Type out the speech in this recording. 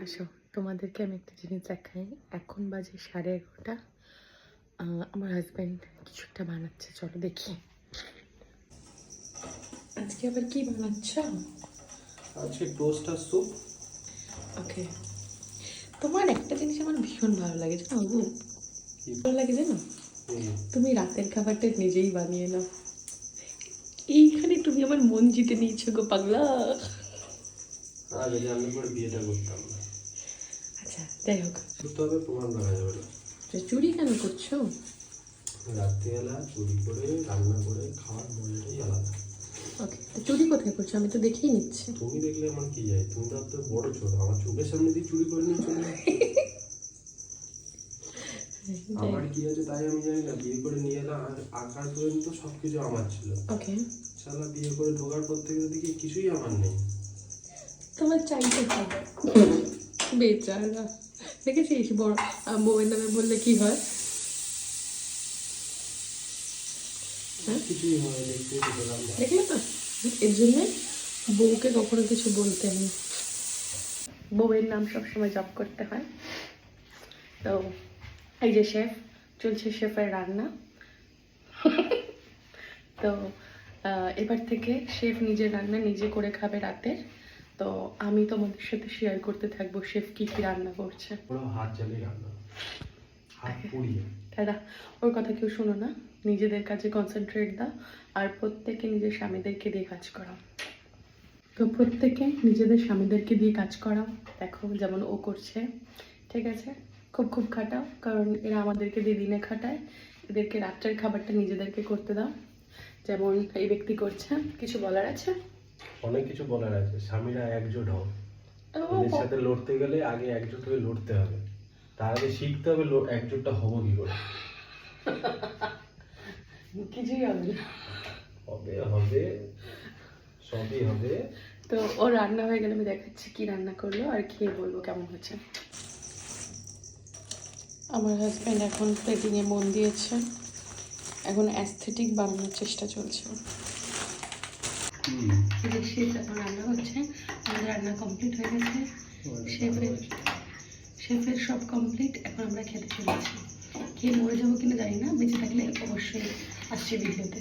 আসো তোমাদেরকে আমি একটা জিনিস দেখাই। এখন বাজে 11:30। আমার হাজব্যান্ড কিছু একটা বানাচ্ছে, চলো দেখি। আজকে আবার কি বানাচ্ছ? আজকে টোস্ট আর স্যুপ। ওকে, তোমার একটা জিনিস আমার ভীষণ ভালো লাগে জানো বাবু, ভালো লাগে জানো, তুমি রাতের খাবারটা নিজেই বানিয়ে নাও। এইখানে তুমি আমার মন জিতে নিয়েছো গো পাগলা। আগে জানলে পরে বিয়েটা করতাম না। আচ্ছা যাই হোক, শুধু হবে প্রমাণ রাখা যাবে না। চুরি কেন করছো? রাত্রিবেলা চুরি করে রান্না করে খাওয়ার মজাটাই আলাদা। ওকে, তো চুরি কোথায় করছো? আমি তো দেখেই নিচ্ছি। তুমি দেখলে আমার কি যায়, তুমি তো বড় ছোট, আমার চোখের সামনে দিয়ে চুরি করে নিয়ে চলে যাচ্ছ। আমার কি আছে তাই আমি জানি না। বিয়ে করে নিয়ে এলাম, আর আকার পর্যন্ত সবকিছু আমার ছিল। ওকে, শালা বিয়ে করে ঢোকার পর থেকে দেখি কিছুই আমার নেই। তোমার চাইতে হবে বেচারা। দেখেছিস বড় বউয়ের নামে বললে কি হয়? কিছুই হয়, দেখতেই তো পেলাম না। দেখলে তো, এর জন্য বউকে কখনো কিছু বলতে নেই, বউয়ের নাম সবসময় জপ করতে হয়। তো এই যে শেফ চলছে, শেফের রান্না। তো এবার থেকে শেফ নিজের রান্না নিজে করে খাবে রাতের। তো আমি তোমাদের সাথে শেয়ার করতে থাকবো শেফ কি কি রান্না করছে। পুরো হাত জ্বালিয়ে রান্না, হাত পুড়িয়ে। দাদা ওর কথা কেউ শোনো না, নিজেদের কাজে কনসেন্ট্রেট দাও, আর প্রত্যেকে নিজের স্বামীদেরকে দিয়ে কাজ করাও। তো প্রত্যেকে নিজেদের স্বামীদেরকে দিয়ে কাজ করাও। দেখো যেমন ও করছে, ঠিক আছে? খুব খুব খাটাও, কারণ এরা আমাদেরকে দিয়ে দিনে খাটায়, এদেরকে রাত্রের খাবারটা নিজেদেরকে করতে দাও, যেমন এই ব্যক্তি করছে। কিছু বলার আছে? অনেক কিছু বলার আছে। স্বামীরা একজোট হও। এদের সাথে লড়তে গেলে আগে একজোট হয়ে লড়তে হবে, তার আগে শিখতে হবে একজোটটা হবো কি করে। কিছুই হবে না। হবে হবে, সবই হবে। তো ও রান্না হয়ে গেলে আমি দেখাচ্ছি কি রান্না করলো আর খেয়ে বলবো কেমন হয়েছে। আমার হাজব্যান্ড এখন প্লেটিংয়ে মন দিয়েছে, এখন অ্যাস্থেটিক বানানোর চেষ্টা চলছে। শেফ এখন রান্না হচ্ছে, আমাদের রান্না কমপ্লিট হয়ে গেছে, শেফের সব কমপ্লিট। এখন আমরা খেতে চলেছি। খেয়ে মরে যাবো কিনা জানি না, বেঁচে থাকলে অবশ্যই আসছে ভিডিওতে।